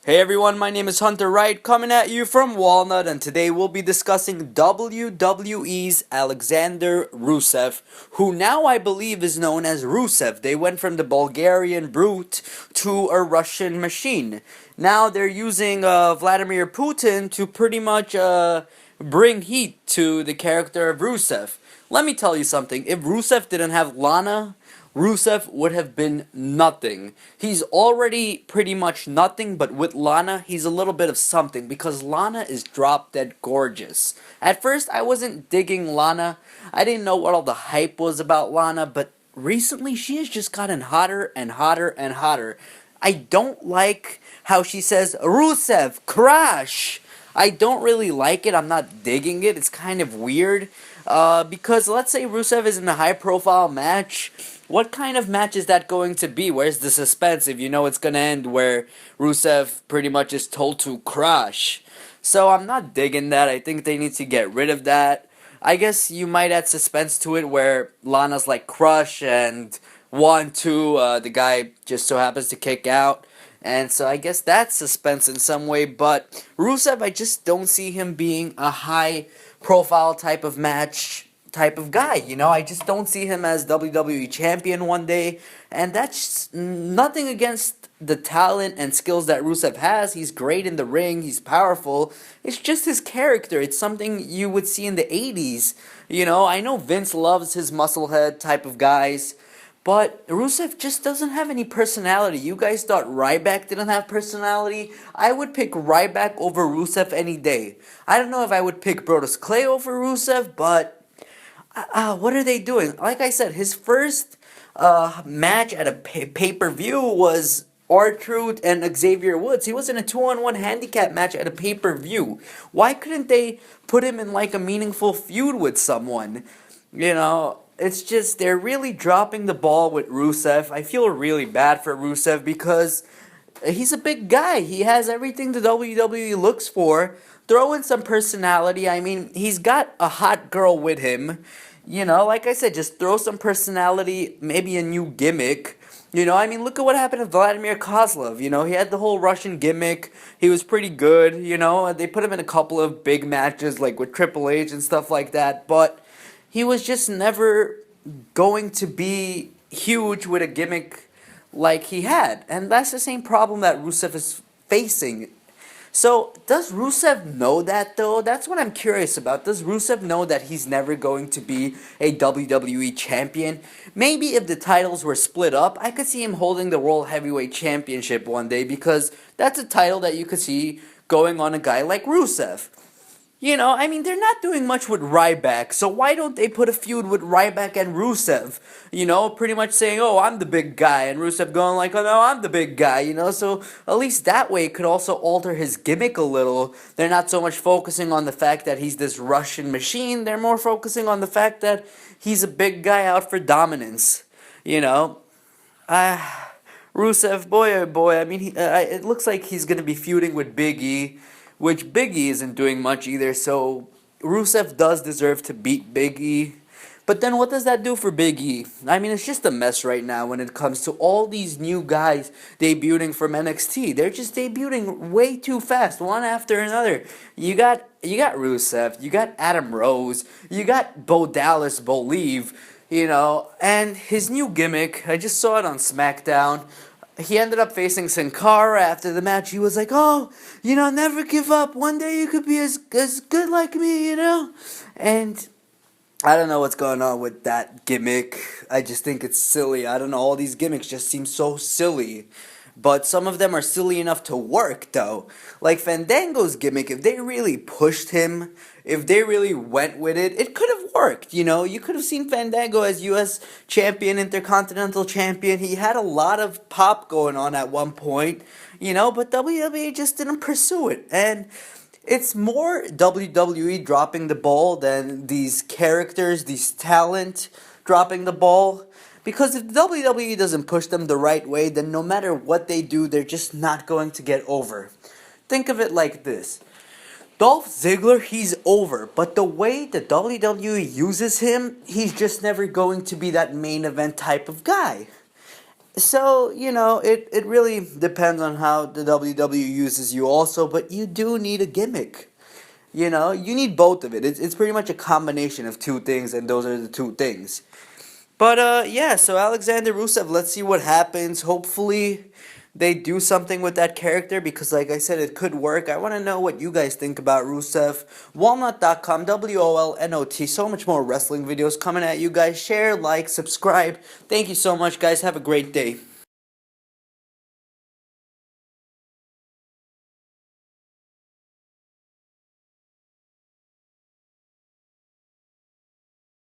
Hey everyone, my name is Hunter Wright coming at you from Walnut, and today we'll be discussing WWE's Alexander Rusev, who now I believe is known as Rusev. They went from the Bulgarian brute to a Russian machine. Now they're using Vladimir Putin to pretty much bring heat to the character of Rusev. Let me tell you something, if Rusev didn't have Lana, Rusev would have been nothing. He's already pretty much nothing, but with Lana, he's a little bit of something because Lana is drop dead gorgeous. At first, I wasn't digging Lana. I didn't know what all the hype was about Lana, but recently she has just gotten hotter and hotter and hotter. I don't like how she says, Rusev, crash! I don't really like it. I'm not digging it. It's kind of weird. Because let's say Rusev is in a high profile match. What kind of match is that going to be? Where's the suspense if you know it's going to end where Rusev pretty much is told to crush? So I'm not digging that. I think they need to get rid of that. I guess you might add suspense to it where Lana's like crush and 1, 2, the guy just so happens to kick out. And so I guess that's suspense in some way, but Rusev, I just don't see him being a high profile type of match type of guy. I just don't see him as WWE champion one day, and that's nothing against the talent and skills that Rusev has. He's great in the ring, he's powerful. It's just his character. It's something you would see in the 80s. I know Vince loves his musclehead type of guys. But Rusev just doesn't have any personality. You guys thought Ryback didn't have personality? I would pick Ryback over Rusev any day. I don't know if I would pick Brodus Clay over Rusev, but what are they doing? Like I said, his first match at a pay-per-view was R-Truth and Xavier Woods. He was in a 2-on-1 handicap match at a pay-per-view. Why couldn't they put him in like a meaningful feud with someone? It's just they're really dropping the ball with Rusev. I feel really bad for Rusev because he's a big guy. He has everything the WWE looks for. Throw in some personality. I mean, he's got a hot girl with him. Like I said, just throw some personality, maybe a new gimmick. Look at what happened to Vladimir Kozlov. He had the whole Russian gimmick. He was pretty good. They put him in a couple of big matches, like with Triple H and stuff like that. But he was just never going to be huge with a gimmick like he had. And that's the same problem that Rusev is facing. So, does Rusev know that though? That's what I'm curious about. Does Rusev know that he's never going to be a WWE champion? Maybe if the titles were split up, I could see him holding the World Heavyweight Championship one day because that's a title that you could see going on a guy like Rusev. They're not doing much with Ryback, so why don't they put a feud with Ryback and Rusev? Pretty much saying, oh, I'm the big guy, and Rusev going like, oh, no, I'm the big guy, so at least that way it could also alter his gimmick a little. They're not so much focusing on the fact that he's this Russian machine, they're more focusing on the fact that he's a big guy out for dominance, you know? Rusev, boy oh boy, it looks like he's going to be feuding with Big E, which Big E isn't doing much either, so Rusev does deserve to beat Big E. But then what does that do for Big E? It's just a mess right now when it comes to all these new guys debuting from NXT. They're just debuting way too fast, one after another. You got Rusev, you got Adam Rose, you got Bo Dallas, Believe, and his new gimmick, I just saw it on SmackDown. He ended up facing Sin Cara after the match. He was like, oh, never give up. One day you could be as good like me, And I don't know what's going on with that gimmick. I just think it's silly. I don't know. All these gimmicks just seem so silly. But some of them are silly enough to work, though. Like Fandango's gimmick, if they really pushed him, if they really went with it, it could have worked. You could have seen Fandango as U.S. champion, Intercontinental champion. He had a lot of pop going on at one point, but WWE just didn't pursue it. And it's more WWE dropping the ball than these characters, these talent dropping the ball. Because if WWE doesn't push them the right way, then no matter what they do, they're just not going to get over. Think of it like this. Dolph Ziggler, he's over, but the way the WWE uses him, he's just never going to be that main event type of guy. So, it really depends on how the WWE uses you also, but you do need a gimmick. You need both of it. It's pretty much a combination of two things, and those are the two things. But yeah, so Alexander Rusev, let's see what happens. Hopefully they do something with that character because like I said, it could work. I want to know what you guys think about Rusev. Walnut.com, WOLNOT. So much more wrestling videos coming at you guys. Share, like, subscribe. Thank you so much, guys. Have a great day.